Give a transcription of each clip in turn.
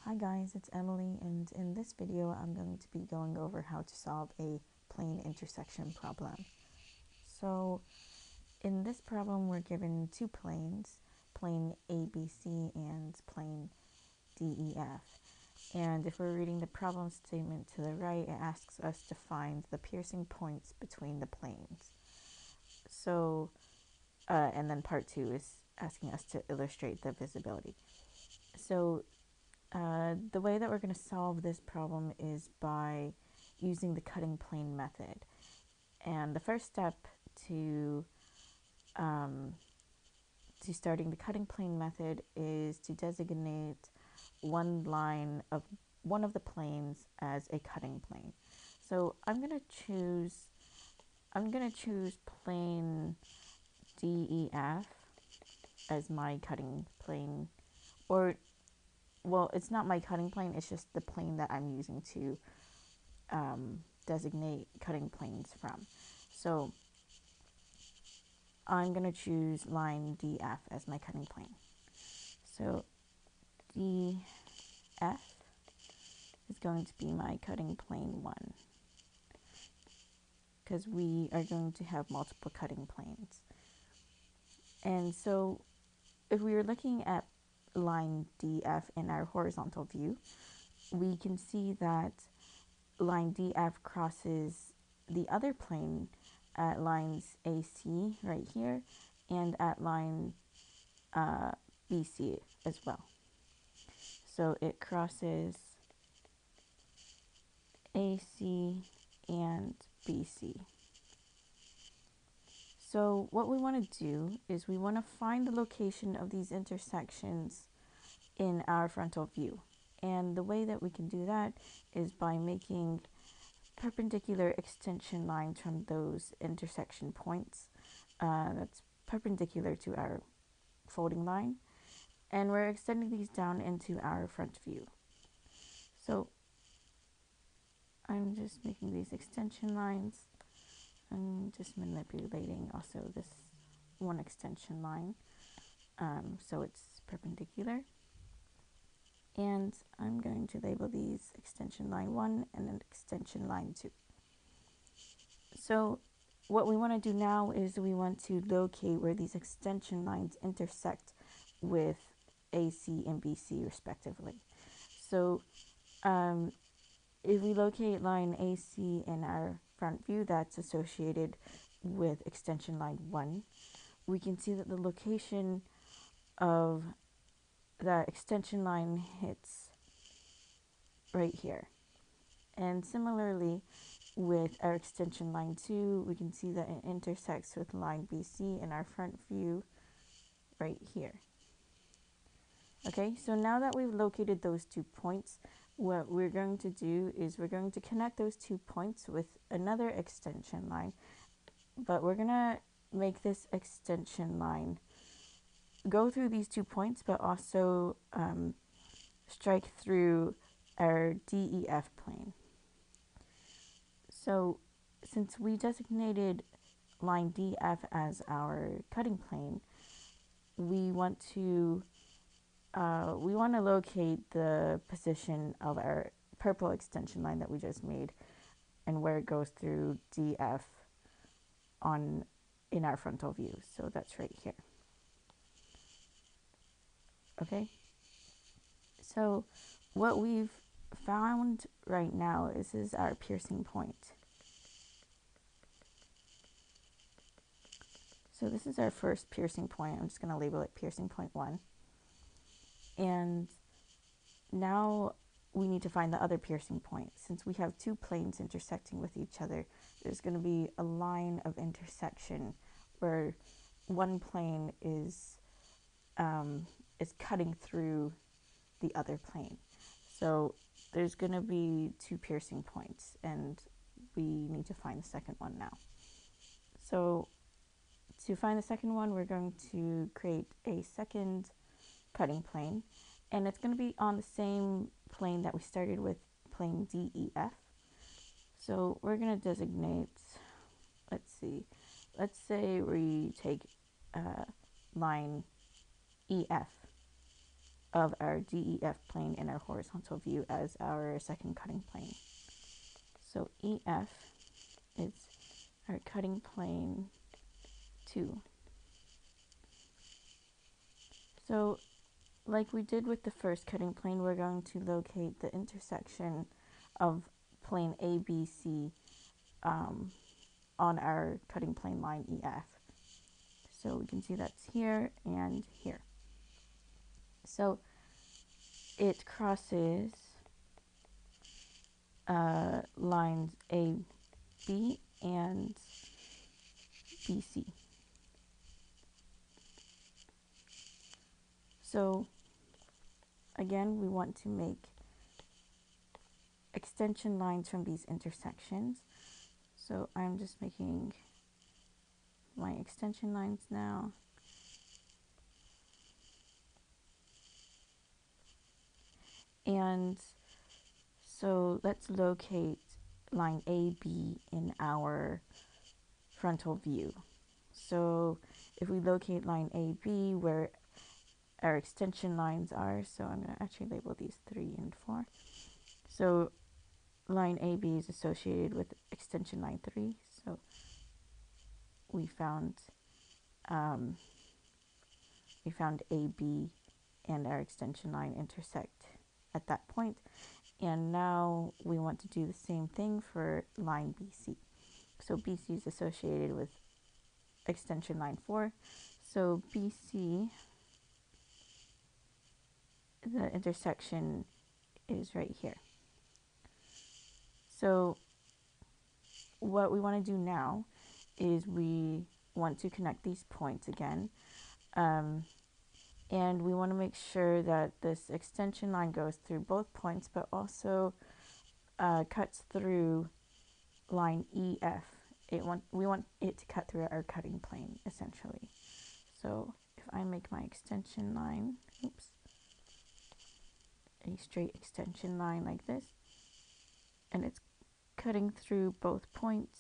Hi guys, it's Emily, and in this video I'm going to be going over how to solve a plane intersection problem. So in this problem we're given two planes, plane ABC and plane DEF. And if we're reading the problem statement to the right, it asks us to find the piercing points between the planes. So, and then part 2 is asking us to illustrate the visibility. So the way that we're going to solve this problem is by using the cutting plane method. And the first step to starting the cutting plane method is to designate one line of one of the planes as a cutting plane. So I'm going to choose plane DEF as my cutting plane, or well, it's not my cutting plane, it's just the plane that I'm using to designate cutting planes from. So I'm going to choose line DF as my cutting plane. So DF is going to be my cutting plane 1, because we are going to have multiple cutting planes. And so if we were looking at line DF in our horizontal view, we can see that line DF crosses the other plane at lines AC right here and at line BC as well. So it crosses AC and BC. So what we want to do is we want to find the location of these intersections in our frontal view. And the way that we can do that is by making perpendicular extension lines from those intersection points. That's perpendicular to our folding line. And we're extending these down into our front view. So I'm just making these extension lines. I'm just manipulating also this one extension line, so it's perpendicular. And I'm going to label these extension line 1 and then extension line 2. So what we want to do now is we want to locate where these extension lines intersect with AC and BC respectively. So if we locate line AC in our front view that's associated with extension line 1, we can see that the location of that extension line hits right here. And similarly, with our extension line 2, we can see that it intersects with line BC in our front view right here. Okay, so now that we've located those 2 points, what we're going to do is we're going to connect those 2 points with another extension line, but we're going to make this extension line go through these 2 points, but also strike through our DEF plane. So since we designated line DF as our cutting plane, we want to locate the position of our purple extension line that we just made and where it goes through DF in our frontal view. So that's right here. Okay, so what we've found right now is our piercing point. So this is our first piercing point. I'm just going to label it piercing point 1. And now we need to find the other piercing point. Since we have 2 planes intersecting with each other, there's going to be a line of intersection where one plane is cutting through the other plane. So there's going to be 2 piercing points, and we need to find the second one now. So to find the second one, we're going to create a second cutting plane, and it's going to be on the same plane that we started with, plane DEF. So we're going to designate, let's say we take line EF of our DEF plane in our horizontal view as our second cutting plane. So EF is our cutting plane 2. So like we did with the first cutting plane, we're going to locate the intersection of plane ABC on our cutting plane line EF. So we can see that's here and here. So it crosses lines AB and BC. So again, we want to make extension lines from these intersections. So I'm just making my extension lines now. And so let's locate line AB in our frontal view. So if we locate line AB where our extension lines are, so I'm going to actually label these 3 and 4. So line AB is associated with extension line 3. So we found AB and our extension line intersect at that point. And now we want to do the same thing for line BC. So BC is associated with extension line 4. So BC, the intersection is right here. So what we want to do now is we want to connect these points again. And we want to make sure that this extension line goes through both points, but also cuts through line EF. We want it to cut through our cutting plane, essentially. So if I make my extension line, a straight extension line like this, and it's cutting through both points.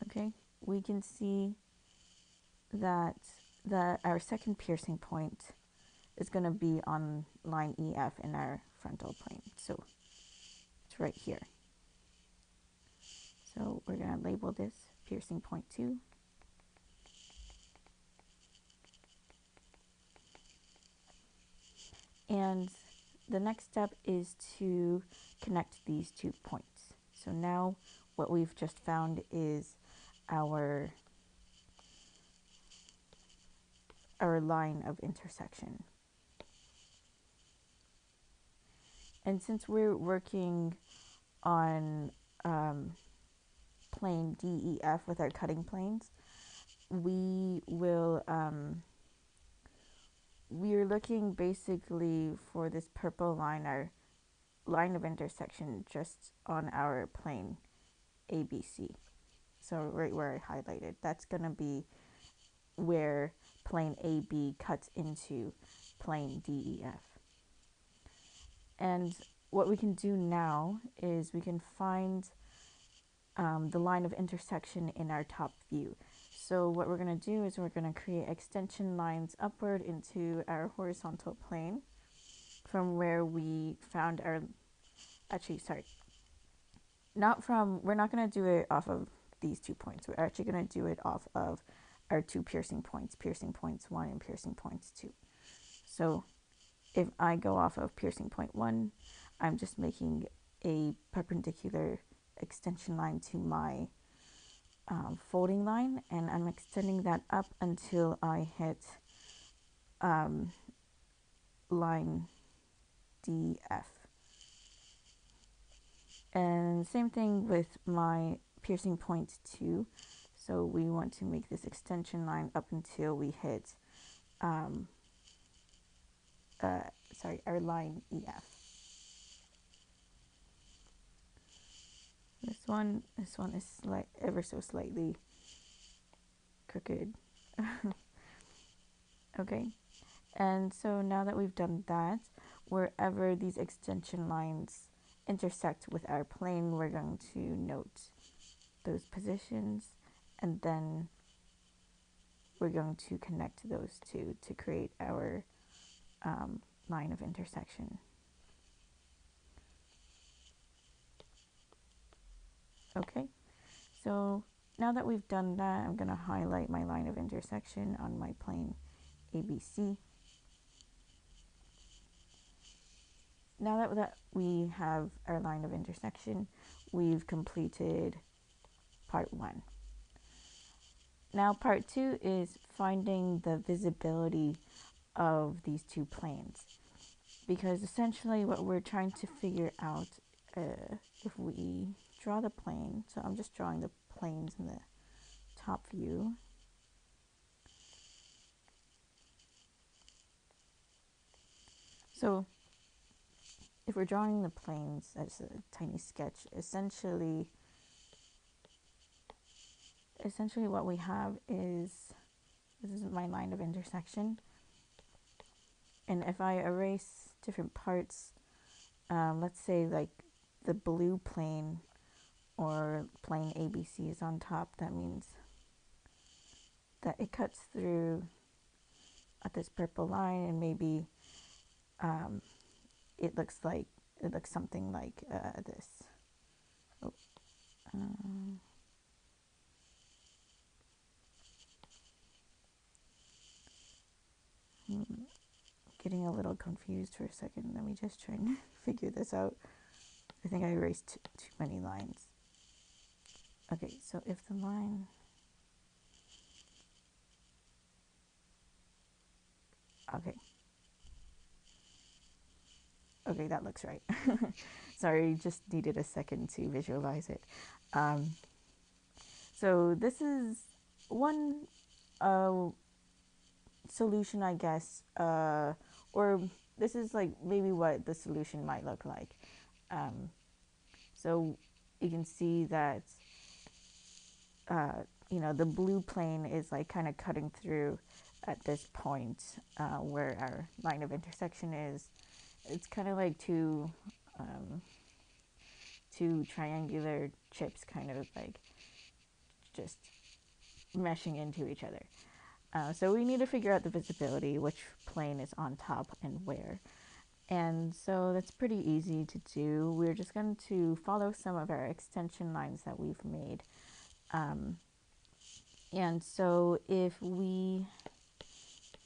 Okay, we can see that our second piercing point is going to be on line EF in our frontal plane. So it's right here. So we're going to label this piercing point 2. And the next step is to connect these 2 points. So now what we've just found is our line of intersection. And since we're working on plane DEF with our cutting planes, we're looking basically for this purple line, our line of intersection just on our plane ABC. So right where I highlighted, that's going to be where plane AB cuts into plane DEF. And what we can do now is we can find the line of intersection in our top view. So what we're going to do is we're going to create extension lines upward into our horizontal plane from where we found our, we're not going to do it off of these 2 points. We're actually going to do it off of our 2 piercing points 1 and piercing points 2. So if I go off of piercing point 1, I'm just making a perpendicular extension line to my folding line, and I'm extending that up until I hit line DF. And same thing with my piercing point 2. So we want to make this extension line up until we hit our line EF. This one is ever so slightly crooked. Okay, and so now that we've done that, wherever these extension lines intersect with our plane, we're going to note those positions, and then we're going to connect those two to create our line of intersection. Okay, so now that we've done that, I'm going to highlight my line of intersection on my plane ABC. Now that we have our line of intersection, we've completed part 1. Now part 2 is finding the visibility of these two planes, because essentially what we're trying to figure out, if we draw the plane, so I'm just drawing the planes in the top view. So if we're drawing the planes as a tiny sketch, essentially what we have is, this is my line of intersection, and if I erase different parts, let's say like the blue plane or plane ABC is on top, that means that it cuts through at this purple line, and maybe it looks something like this. Oh, getting a little confused for a second. Let me just try and figure this out. I think I erased too many lines. Okay, so if the line... Okay, that looks right. Sorry, just needed a second to visualize it. So this is one solution, I guess, or this is like maybe what the solution might look like. So you can see that, the blue plane is like kind of cutting through at this point where our line of intersection is. It's kind of like two triangular chips kind of like just meshing into each other. So we need to figure out the visibility, which plane is on top and where. And so that's pretty easy to do. We're just going to follow some of our extension lines that we've made. And so if we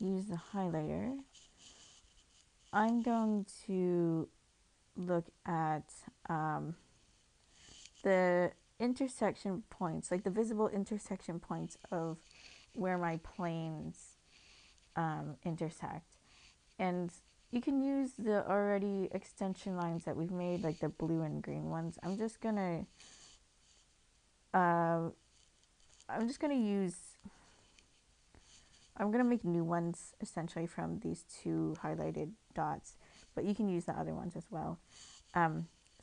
use the highlighter, I'm going to look at the intersection points, like the visible intersection points of where my planes intersect. And you can use the already extension lines that we've made, like the blue and green ones. I'm just gonna make new ones essentially from these two highlighted dots, but you can use the other ones as well.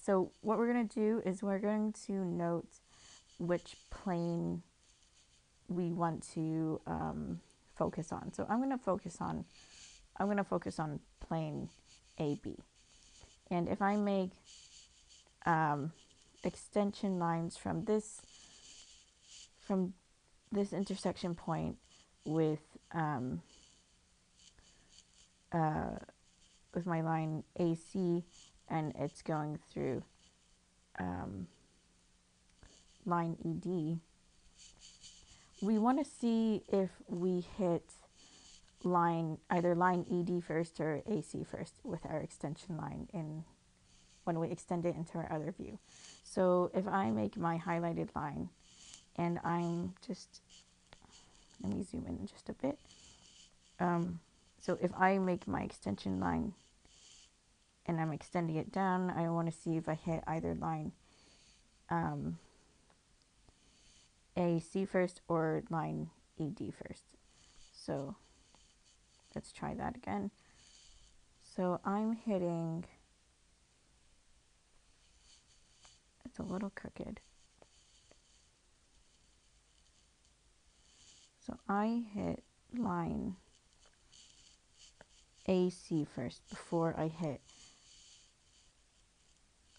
So what we're going to do is we're going to note which plane we want to focus on. So I'm going to focus on plane AB. And if I make extension lines from this intersection point with my line AC, and it's going through line ED, we want to see if we hit either line ED first or AC first with our extension line when we extend it into our other view. So if I make my highlighted line, and let me zoom in just a bit. So if I make my extension line and I'm extending it down, I want to see if I hit either line AC first or line ED first. So let's try that again. So I'm hitting, it's a little crooked. So I hit line AC first before I hit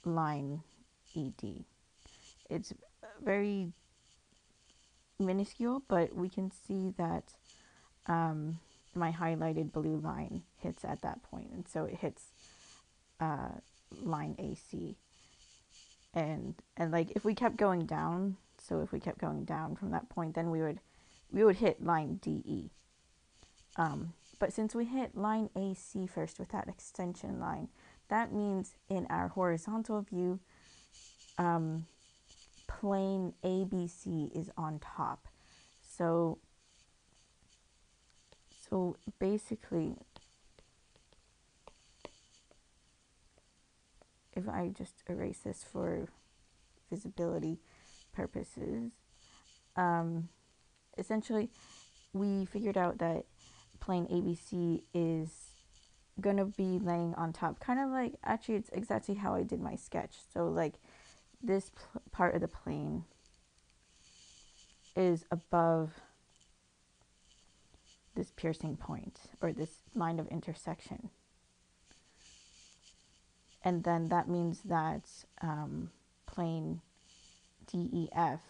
line ED. It's very minuscule, but we can see that my highlighted blue line hits at that point, and so it hits line AC. And like if we kept going down, so if we kept going down from that point, then we would hit line DE. But since we hit line AC first with that extension line, that means in our horizontal view, plane ABC is on top. So basically, if I just erase this for visibility purposes, essentially we figured out that plane ABC is going to be laying on top, kind of like, actually it's exactly how I did my sketch. So like this part of the plane is above this piercing point, or this line of intersection. And then that means that plane DEF,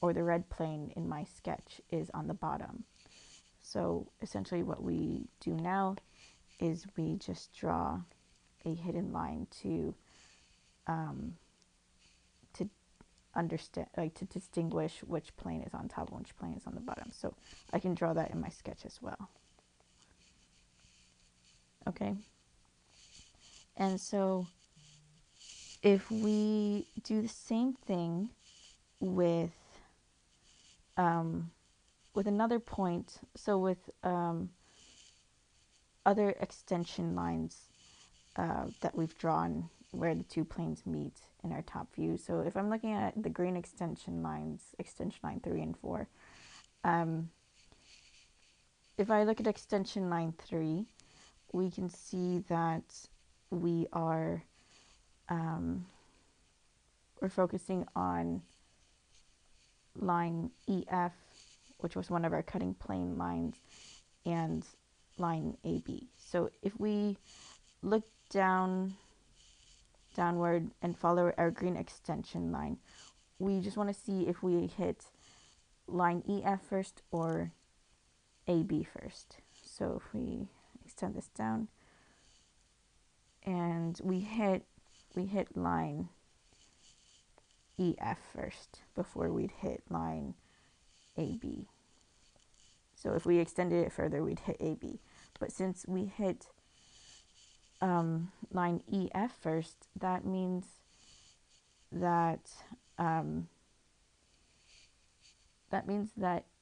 or the red plane in my sketch, is on the bottom. So essentially what we do now is we just draw a hidden line to understand, like to distinguish which plane is on top and which plane is on the bottom. So I can draw that in my sketch as well. Okay. And so if we do the same thing with another point, so with other extension lines that we've drawn where the two planes meet in our top view. So if I'm looking at the green extension lines, extension line 3 and 4, if I look at extension line 3, we can see that we are we're focusing on line EF, which was one of our cutting plane lines, and line AB. So if we look downward and follow our green extension line, we just want to see if we hit line EF first or AB first. So if we extend this down and we hit line EF first before we'd hit line AB. So if we extended it further, we'd hit AB. But since we hit line EF first, that means that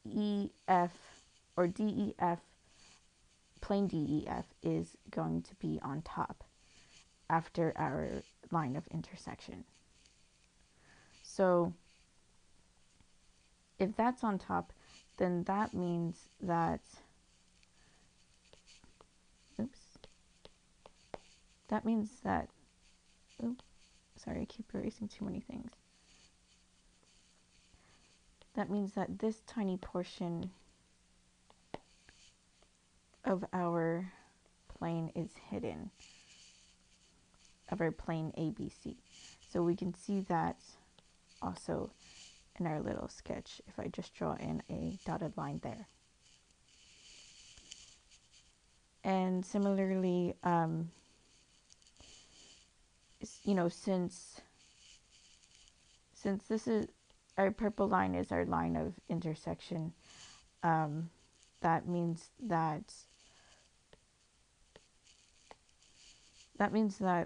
EF or DEF, plane DEF, is going to be on top after our line of intersection. So if that's on top, then that means that, sorry, I keep erasing too many things. That means that this tiny portion of our plane is hidden, of our plane ABC. So we can see that also in our little sketch if I just draw in a dotted line there. And similarly, since this is our purple line is our line of intersection, that means that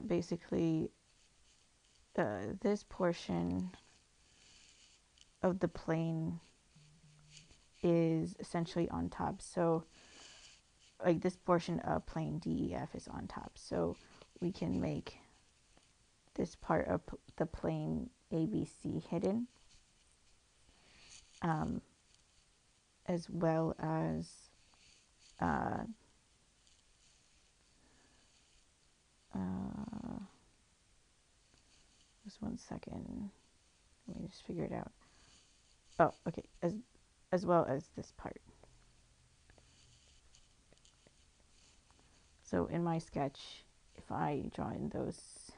basically this portion of the plane is essentially on top. So like this portion of plane DEF is on top. So we can make this part of the plane ABC hidden, as well as just 1 second, let me just figure it out. Oh, okay, as well as this part. So in my sketch, if I draw in those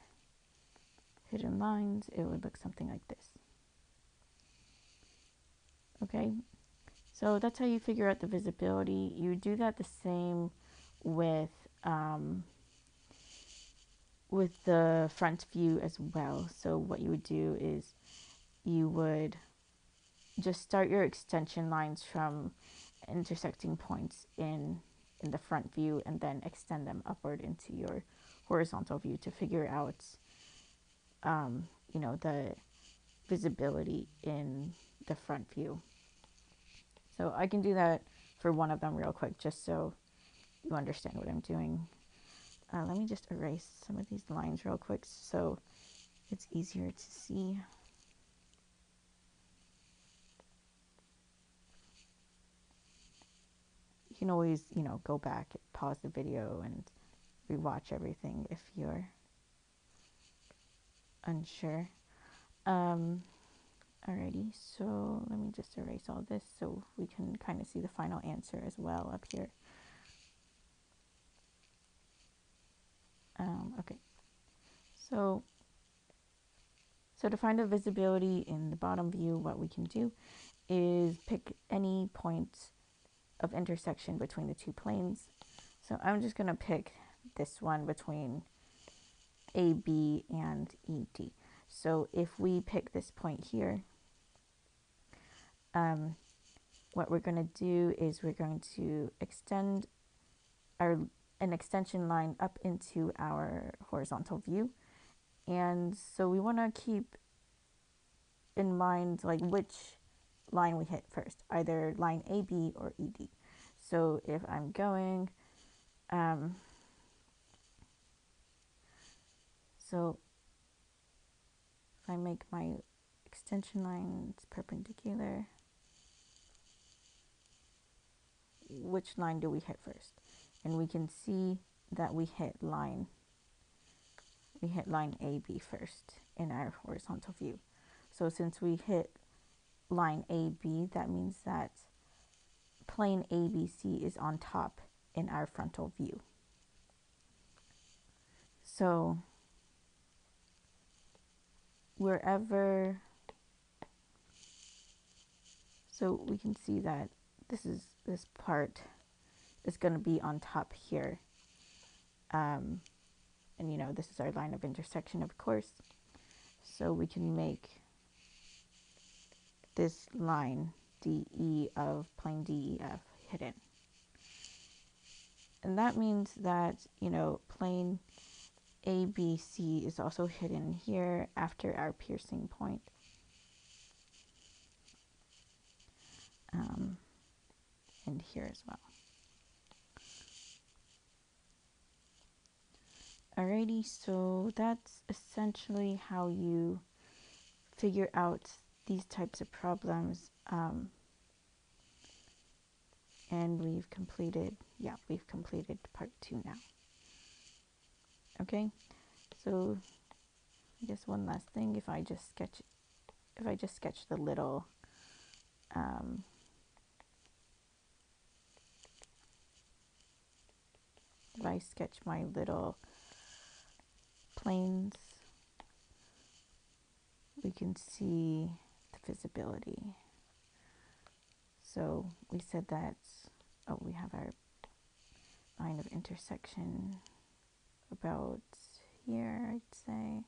hidden lines, it would look something like this. Okay, So that's how you figure out the visibility. You do that the same with the front view as well. So what you would do is you would just start your extension lines from intersecting points in the front view and then extend them upward into your horizontal view to figure out the visibility in the front view. So I can do that for one of them real quick just so you understand what I'm doing. Let me just erase some of these lines real quick so it's easier to see. You can always, go back, pause the video, and rewatch everything if you're unsure. Alrighty, so let me just erase all this so we can kind of see the final answer as well up here. Okay, so to find the visibility in the bottom view, what we can do is pick any point of intersection between the two planes. So I'm just going to pick this one between AB and ED. So if we pick this point here, what we're going to do is we're going to extend an extension line up into our horizontal view. And so we want to keep in mind like which line we hit first, either line AB or ED. So if I'm going, so if I make my extension lines perpendicular, which line do we hit first? And we can see that we hit line AB first in our horizontal view. So since we hit line AB, that means that plane ABC is on top in our frontal view. So so we can see that this part is going to be on top here. And this is our line of intersection, of course. So we can make this line DE of plane DEF hidden. And that means that, plane ABC is also hidden here after our piercing point. And here as well. Alrighty, so that's essentially how you figure out these types of problems. And we've completed part 2 now. Okay, so I guess one last thing, if I just sketch the little if I sketch my little planes, we can see the visibility. So we said that, we have our line of intersection about here, I'd say.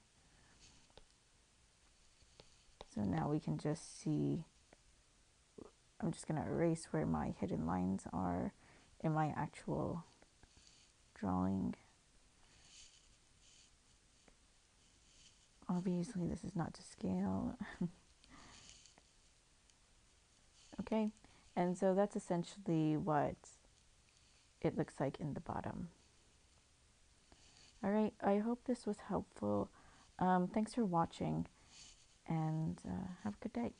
So now we can just see, I'm just going to erase where my hidden lines are in my actual drawing. Obviously, this is not to scale. Okay, and so that's essentially what it looks like in the bottom. All right, I hope this was helpful. Thanks for watching, and have a good day.